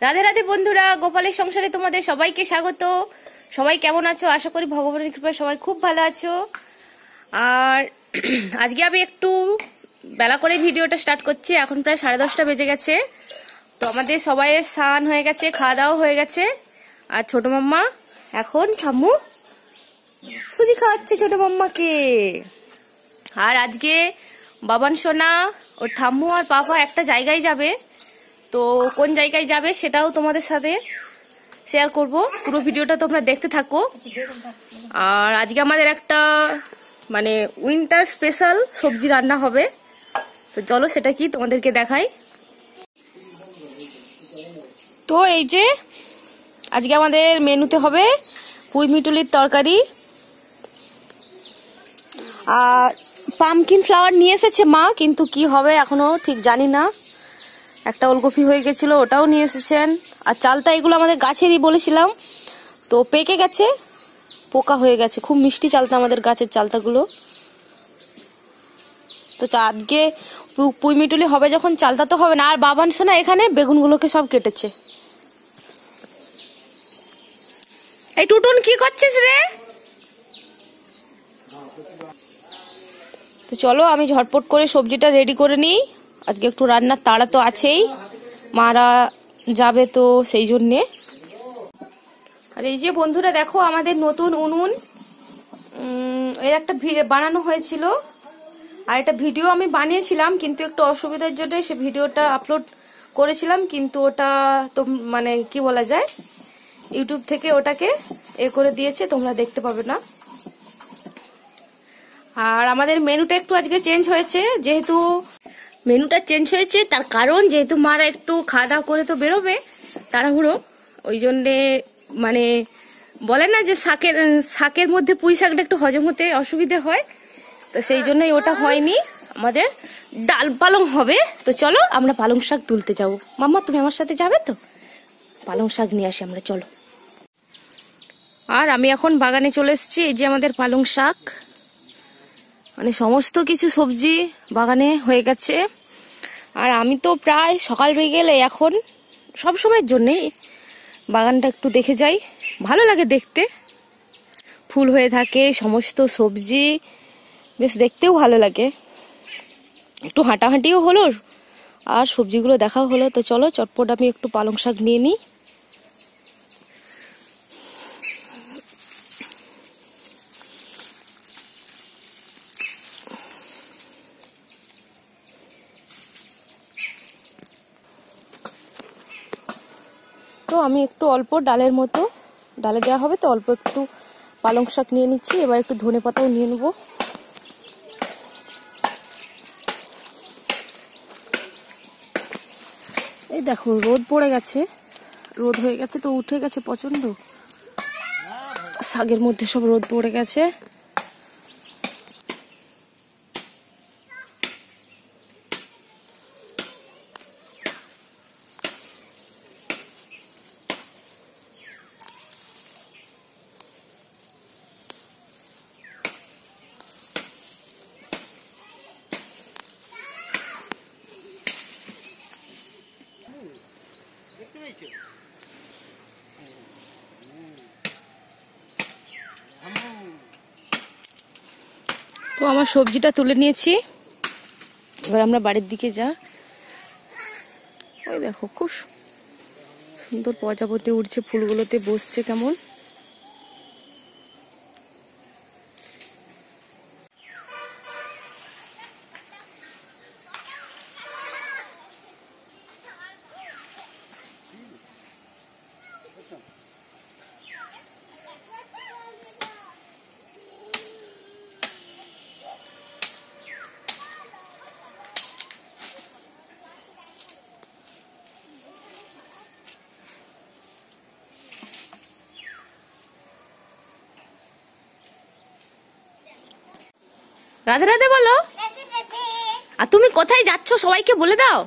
রাধে রাধে বন্ধুরা, গোপালের সংসারে তোমাদের সবাইকে স্বাগত। সবাই কেমন আছো? আশা করি ভগবানের কৃপায় সবাই খুব ভালো আছো। আর আজকে আমি একটু বেলা করে ভিডিওটা স্টার্ট করছি। এখন প্রায় 10:30 বেজে গেছে। তো আমাদের সবাইয়ের স্নান হয়ে গেছে, খাওয়া দাওয়া হয়ে গেছে। আর ছোট মাম্মা এখন ঠাম্মু সুজি খাওয়াচ্ছে ছোট মাম্মাকে। আর আজকে বাবান সোনা ও ঠাম্মু আর পাপা একটা জায়গায় যাবে। তো কোন জায়গায় যাবে সেটাও তোমাদের সাথে শেয়ার করব। পুরো ভিডিওটা তোমরা দেখতে থাকো। আর আজকে আমাদের একটা মানে উইন্টার স্পেশাল সবজি রান্না হবে। তো চলো সেটা কি তোমাদেরকে দেখাই। তো এই যে আজকে আমাদের মেনুতে হবে পুঁই মিটুলির তরকারি। আর পামকিন ফ্লাওয়ার নিয়ে এসেছে মা, কিন্তু কি হবে এখনো ঠিক জানি না। একটা ওলকপি হয়ে গেছিল, ওটাও নিয়ে এসেছেন। আর চালটা এগুলো আমাদের গাছেরই বলেছিলাম, তো পেকে গেছে, পোকা হয়ে গেছে। খুব মিষ্টি চালটা আমাদের গাছের চালতাগুলো। তো আজকে পুঁই মিটুলি হবে যখন চালতা তো হবে না। আর বাবান সোনা এখানে বেগুনগুলোকে সব কেটেছে। এই টুটুন কি করছিস রে? তো চলো আমি ঝটপট করে সবজিটা রেডি করে নিই। আজকে একটু রান্নার তাড়া তো আছেই, মারা যাবে তো সেই জন্যে। আর এই যে বন্ধুরা দেখো আমাদের নতুন উনুন, এর একটা বানানো হয়েছিল। আর একটা ভিডিও আমি বানিয়েছিলাম, কিন্তু একটু অসুবিধার জন্য সে ভিডিওটা আপলোড করেছিলাম, কিন্তু ওটা তো মানে কি বলা যায়, ইউটিউব থেকে ওটাকে করে দিয়েছে, তোমরা দেখতে পাবে না। আর আমাদের মেনুটা একটু আজকে চেঞ্জ হয়েছে। যেহেতু মেনুটা চেঞ্জ হয়েছে তার কারণ যেহেতু মারা একটু খাওয়া দাওয়া করে তো বেরোবে তাড়াহুড়ো, ওই জন্যে মানে বলে না যে শাকের মধ্যে পুঁই শাকটা একটু হজম হতে অসুবিধে হয়, তো সেই জন্যই ওটা হয়নি। আমাদের ডাল পালং হবে। তো চলো আমরা পালং শাক তুলতে যাবো। মাম্মা তুমি আমার সাথে যাবে তো? পালং শাক নিয়ে আসি আমরা, চলো। আর আমি এখন বাগানে চলে এসেছি। এই যে আমাদের পালং শাক, মানে সমস্ত কিছু সবজি বাগানে হয়ে গেছে। আর আমি তো প্রায় সকাল বিকেলে এখন সব সময়ের জন্যেই বাগানটা একটু দেখে যাই, ভালো লাগে দেখতে। ফুল হয়ে থাকে, সমস্ত সবজি, বেশ দেখতেও ভালো লাগে। একটু হাঁটাহাঁটিও হলো আর সবজিগুলো দেখাও হলো। তো চলো চটপট আমি একটু পালং শাক নিয়ে নিই। তো আমি একটু অল্প ডালের মতো, ডালে দেওয়া হবে তো অল্প একটু পালং শাক নিয়ে নিচ্ছি। এবার একটু ধনেপাতাও নিয়ে নেব। এই দেখো রোদ পড়ে গেছে, রোদ হয়ে গেছে তো উঠে গেছে প্রচন্ড, শাকের মধ্যে সব রোদ পড়ে গেছে। তো আমার সবজিটা তুলে নিয়েছি, এবার আমরা বাড়ির দিকে যা। ওই দেখো খুব সুন্দর প্রজাপতি উঠছে, ফুলগুলোতে বসছে কেমন। রাধে রাধে বলো। আর তুমি কোথায় যাচ্ছ সবাইকে বলে দাও।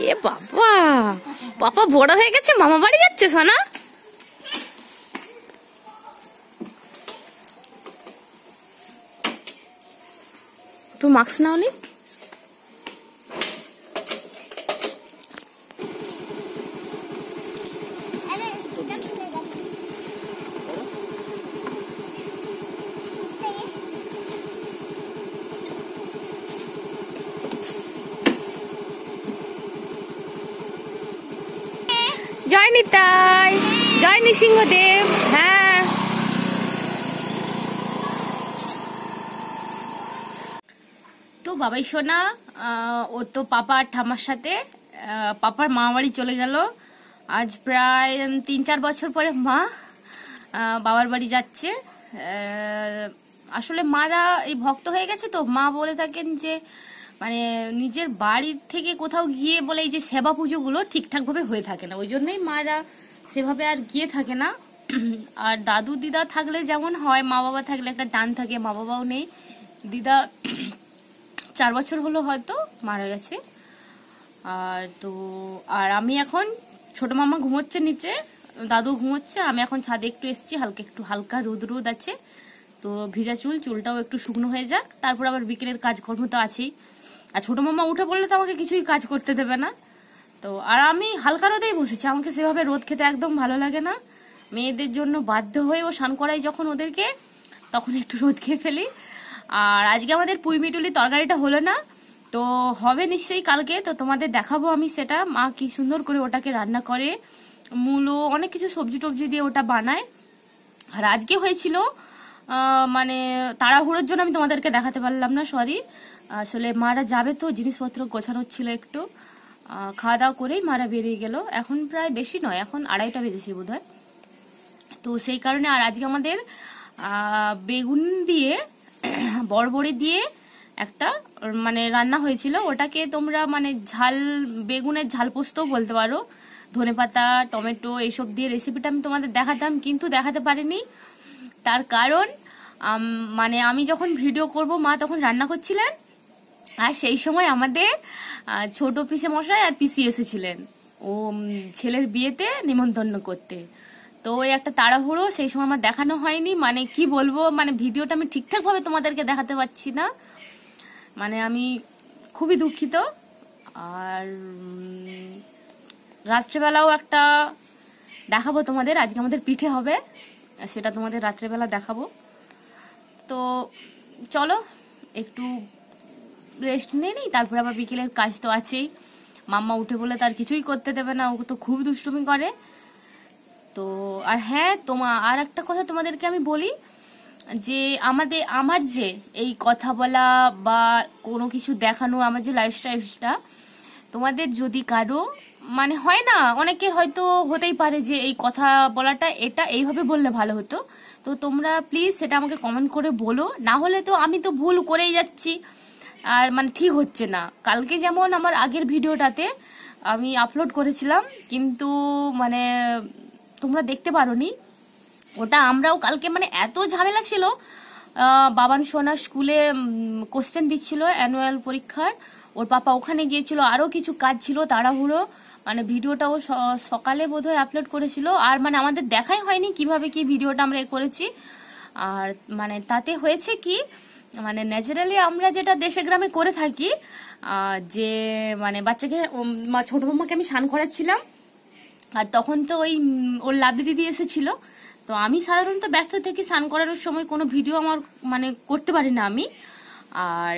এ বাবা, পাপা বড় হয়ে গেছে, মামা বাড়ি যাচ্ছে সোনা। তুমি মাস্ক নাও নি? জয় নিতাই, জয় নৃসিংহদেব। হ্যাঁ, তো বাবাই সোনা ওর তো পাপা আর ঠাম্মার সাথে পাপার মা বাড়ি চলে গেল। আজ প্রায় 3-4 বছর পরে মা বাবার বাড়ি যাচ্ছে। আসলে মারা এই ভক্ত হয়ে গেছে, তো মা বলে থাকেন যে মানে নিজের বাড়ির থেকে কোথাও গিয়ে বলে এই যে সেবা পুজোগুলো ঠিকঠাক ভাবে হয়ে থাকে না, ওই জন্যই মারা সেভাবে আর গিয়ে থাকে না। আর দাদু দিদা থাকলে যেমন হয়, মা বাবা থাকলে একটা টান থাকে, মা বাবাও নেই। দিদা 4 বছর হলো হয়তো মারা গেছে। আর আমি এখন, ছোট মামা ঘুমোচ্ছে নিচে, দাদু ঘুমোচ্ছে, আমি এখন ছাদে একটু এসেছি, হালকা রোদ রোদ আছে, তো ভিজা চুলটাও একটু শুকনো হয়ে যাক, তারপর আবার বিকেলের কাজকর্ম তো আছেই। আর ছোট মামা উঠে পড়লে তো আমাকে কিছুই কাজ করতে দেবে না। তো আর আমি হালকা রোদেই বসেছি, আমাকে সেভাবে রোদ খেতে একদম ভালো লাগে না। মেয়েদের জন্য বাধ্য হয়ে ও স্নান করাই যখন ওদেরকে, তখন একটু রোদ খেয়ে ফেলি। আর আজকে আমাদের পুঁইমিটুলি তরকারিটা হলো না, তো হবে নিশ্চয়ই কালকে, তো তোমাদের দেখাবো আমি সেটা। মা কি সুন্দর করে ওটাকে রান্না করে, মূলো অনেক কিছু সবজি টবজি দিয়ে ওটা বানায়। আর আজকে হয়েছিল মানে তাড়াহুড়োর জন্য আমি তোমাদেরকে দেখাতে পারলাম না, সরি। আসলে মারা যাবে তো জিনিসপত্র গোছানো ছিল একটু, খাওয়া দাওয়া করেই মারা বেরিয়ে গেল। এখন প্রায় বেশি নয়, এখন 2:30 বেজেছে বোধহয়। তো সেই কারণে আর আজকে আমাদের বেগুন দিয়ে বড়বড়ি দিয়ে একটা মানে রান্না হয়েছিল, ওটাকে তোমরা মানে বেগুনের ঝাল পোস্তও বলতে পারো। ধনেপাতা টমেটো এইসব দিয়ে রেসিপিটা আমি তোমাদের দেখাতাম, কিন্তু দেখাতে পারিনি। তার কারণ মানে আমি যখন ভিডিও করব মা তখন রান্না করছিলেন, আর সেই সময় আমাদের ছোট পিসে মশাই আর পিসি এসেছিলেন ও ছেলের বিয়েতে নিমন্ত্রণ করতে। তো ওই একটা তাড়াহুড়ো, সেই সময় আমার দেখানো হয়নি। মানে কি বলবো, মানে ভিডিওটা আমি ঠিকঠাক ভাবে তোমাদেরকে দেখাতে পারছি না, মানে আমি খুবই দুঃখিত। আর রাত্রেবেলাও একটা দেখাবো তোমাদের, আজকে আমাদের পিঠে হবে, সেটা তোমাদের রাত্রেবেলা দেখাবো। তো চলো একটু রেস্ট নিয়ে নিই, তারপরে আবার বিকেলের কাজ তো আছেই। মাম্মা উঠে বলে তার কিছুই করতে দেবে না, ও তো খুব দুষ্টুমি করে। তো আর হ্যাঁ, আর একটা কথা তোমাদেরকে আমি বলি, যে আমার যে এই কথা বলা বা কোনো কিছু দেখানো, আমার যে লাইফস্টাইলটা, তোমাদের যদি কারো মানে হয় না, অনেকের হয়তো হতেই পারে যে এই কথা বলাটা এটা এইভাবে বললে ভালো হতো, তো তোমরা প্লিজ সেটা আমাকে কমেন্ট করে বলো। না হলে তো আমি তো ভুল করেই যাচ্ছি, আর মানে ঠিক হচ্ছে না। কালকে যেমন আমার আগের ভিডিওটাতে আমি আপলোড করেছিলাম, কিন্তু মানে তোমরা দেখতে পারোনি ওটা। আমরাও কালকে মানে এত ঝামেলা ছিল, বাবান সোনা স্কুলে কোশ্চেন দিচ্ছিল অ্যানুয়াল পরীক্ষার, ওর পাপা ওখানে গিয়েছিল, আরো কিছু কাজ ছিল, তাড়াহুড়ো, মানে ভিডিওটাও সকালে বোধহয় আপলোড করেছিল, আর মানে আমাদের দেখাই হয়নি কিভাবে কি ভিডিওটা আমরা করেছি। আর মানে তাতে হয়েছে কি, মানে ন্যাচারালি আমরা যেটা দেশে গ্রামে করে থাকি, যে মানে বাচ্চাকে ছোট মামাকে আমি স্নান করাচ্ছিলাম, আর তখন তো ওর লাভলি দিদি এসেছিল, তো আমি সাধারণত ব্যস্ত থেকে স্নান করানোর সময় কোনো ভিডিও আমার মানে করতে পারি না আমি। আর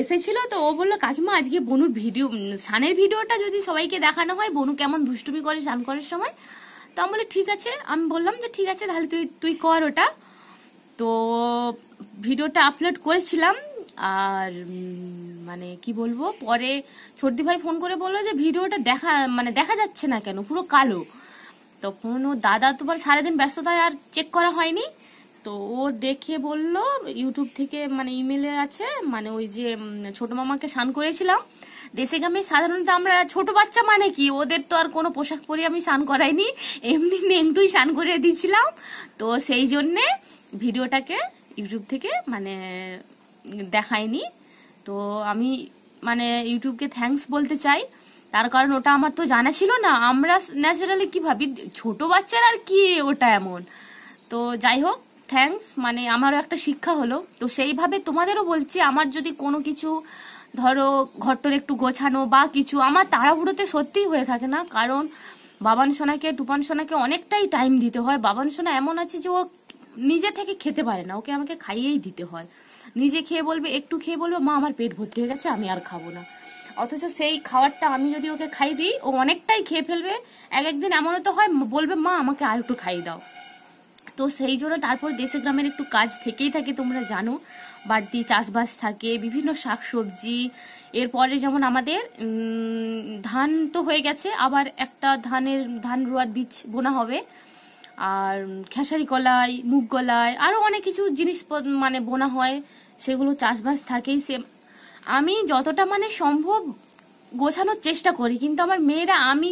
এসেছিল, তো ও বললো কাকিমা আজকে বনুর স্নানের ভিডিওটা যদি সবাইকে দেখানো হয়, বনু কেমন দুষ্টুমি করে স্নান করার সময়। তো আমি বলে ঠিক আছে, আমি বললাম যে ঠিক আছে তাহলে তুই কর ওটা। তো ভিডিওটা আপলোড করেছিলাম, আর মানে কি বলবো, পরে সর্দি ভাই ফোন করে বললো যে ভিডিওটা দেখা যাচ্ছে না কেন, পুরো কালো। তখন ও দাদা তোমার সারাদিন ব্যস্ততায় আর চেক করা হয়নি, তো ও দেখে বলল ইউটিউব থেকে, মানে ইমেলে আছে, মানে ওই যে ছোট মামাকে স্নান করেছিলাম। দেশে গ্রামে সাধারণত আমরা ছোট বাচ্চা মানে কি, ওদের তো আর কোনো পোশাক পরে আমি স্নান করাইনি, এমনি নেংটুই স্নান করে দিয়েছিলাম। তো সেই জন্যে ভিডিওটাকে ইউটিউব থেকে মানে দেখাইনি। তো আমি মানে ইউটিউবকে থ্যাঙ্কস বলতে চাই, তার কারণ ওটা আমার তো জানা ছিল না। আমরা ন্যাচারালি কি ভাবি, ছোট বাচ্চার আর কি ওটা এমন। তো যাই হোক, থ্যাঙ্কস, মানে আমারও একটা শিক্ষা হলো। তো সেইভাবে তোমাদেরও বলছি, আমার যদি কোনো কিছু ধরো ঘরটার একটু গোছানো বা কিছু, আমার তাড়াহুড়োতে সত্যিই হয়ে থাকে না, কারণ বাবান সোনাকে টুপান সোনাকে অনেকটাই টাইম দিতে হয়। বাবান সোনা এমন আছে যে ও নিজে থেকে খেতে পারে না, ওকে আমাকে খাইয়েই দিতে হয়। নিজে খেয়ে বলবে, একটু খেয়ে বলবে মা আমার পেট ভর্তি হয়ে গেছে, আমি আর খাবো না। অথচ সেই খাবারটা আমি যদি ওকে খাই দিই, ও অনেকটাই খেয়ে ফেলবে। একদিন এমনও তো হয় বলবে মা আমাকে আর একটু খাইয়ে দাও। তো সেই জন্য তারপর দেশে গ্রামের একটু কাজ থেকেই থাকে, তোমরা জানো, বাড়তি চাষবাস থাকে, বিভিন্ন শাকসবজি। এরপরে যেমন আমাদের ধান তো হয়ে গেছে, আবার একটা ধান রোয়ার বীজ বোনা হবে, আর খেসারি কলাই, মুগ কলাই, আরো অনেক কিছু জিনিস মানে বোনা হয়, সেগুলো চাষবাস থাকেই। আমি যতটা মানে সম্ভব গোছানোর চেষ্টা করি, কিন্তু আমার মেয়েরা, আমি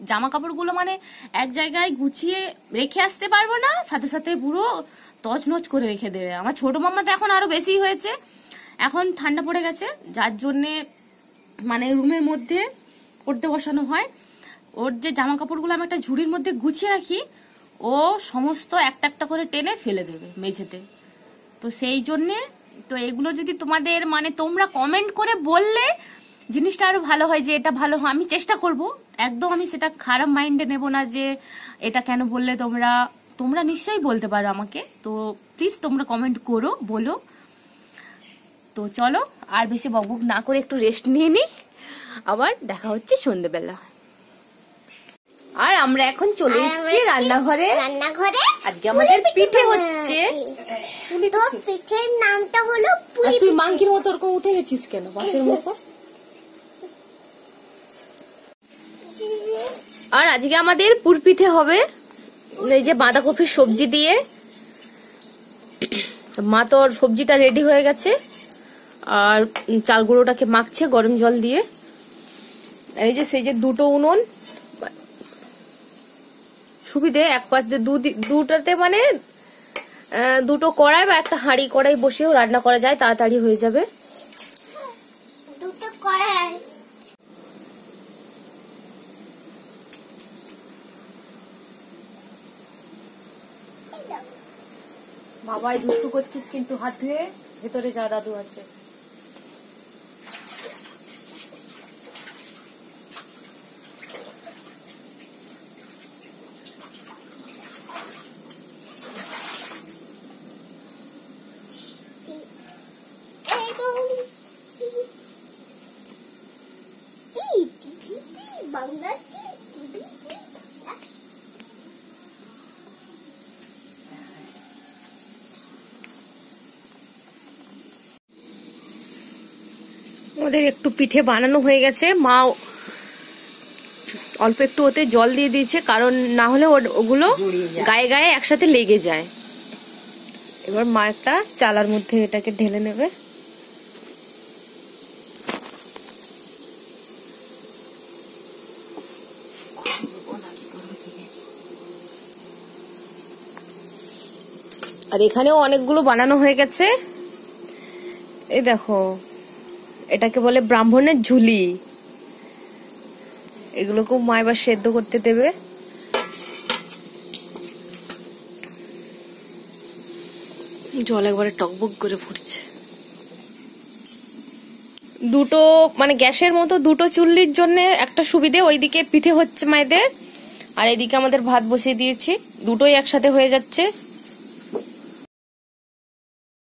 জামা কাপড়গুলো মানে এক জায়গায় গুছিয়ে রেখে আসতে পারবো না, সাথে সাথে পুরো তছনছ করে রেখে দেবে। আমার ছোট মাম্মা তো এখন আরো বেশি হয়েছে, এখন ঠান্ডা পড়ে গেছে, যার জন্যে মানে রুমের মধ্যে পড়তে বসানো হয়। ওর যে জামা কাপড়গুলো আমি একটা ঝুড়ির মধ্যে গুছিয়ে রাখি, ও সমস্ত একটা একটা করে টেনে ফেলে দেবে মেঝেতে। তো সেই জন্যে তো এগুলো যদি তোমাদের মানে তোমরা কমেন্ট করে বললে জিনিসটা আরো ভালো হয়, যে এটা ভালো হয়। আমি চেষ্টা করব, একদম আমি সেটা খারাপ মাইন্ডে নেব না যে এটা কেন বললে। তোমরা নিশ্চয়ই বলতে পারো আমাকে, তো প্লিজ তোমরা কমেন্ট করো, বলো। তো চলো আর বেশি বকবক না করে একটু রেস্ট নিয়ে নিই, আবার দেখা হচ্ছে সন্ধ্যেবেলা। আর আমরা এখন চলে এসেছি রান্নাঘরে। আজকে আমাদের পিঠে হচ্ছে। তো পিঠের নামটা হলো পুলি। তুই মাংকির মতো ওরকম উঠে গেছিস কেন, বাসের মতো? আর আজকে আমাদের পুর পিঠে হবে, এই যে বাঁধাকপির সবজি দিয়ে। মা তোর সবজিটা রেডি হয়ে গেছে, আর চাল গুঁড়োটাকে মাখছে গরম জল দিয়ে। এই যে সেই যে দুটো উনুন, সুবিধে এক পাশ দিয়ে দুটাতে মানে দুটো কড়াই বা একটা হাঁড়ি কড়াই বসেও রান্না করা যায়, তাড়াতাড়ি হয়ে যাবে। দুটো কড়াই। বাবাই দুষ্টু করছিস কিন্তু, হাত ধুয়ে ভেতরে যা, দাদু আছে। আমাদের একটু পিঠে বানানো হয়ে গেছে, মা অল্প একটু ওতে জল দিয়ে দিয়েছে, কারণ না হলে ওগুলো গায়ে গায়ে একসাথে লেগে যায়। এবার মা একটা চালার মধ্যে এটাকে ঢেলে নেবে। আর এখানেও অনেকগুলো বানানো হয়ে গেছে, এই দেখো, এটাকে বলে ব্রাহ্মণের ঝুলি। এগুলোকেও মা এবার সেদ্ধ করতে দেবে। জল একবারে টকবক করে ফুটছে। দুটো মানে গ্যাসের মতো দুটো চুল্লির জন্য একটা সুবিধে, ওইদিকে পিঠে হচ্ছে মায়েদের, আর এইদিকে আমাদের ভাত বসিয়ে দিয়েছি, দুটোই একসাথে হয়ে যাচ্ছে।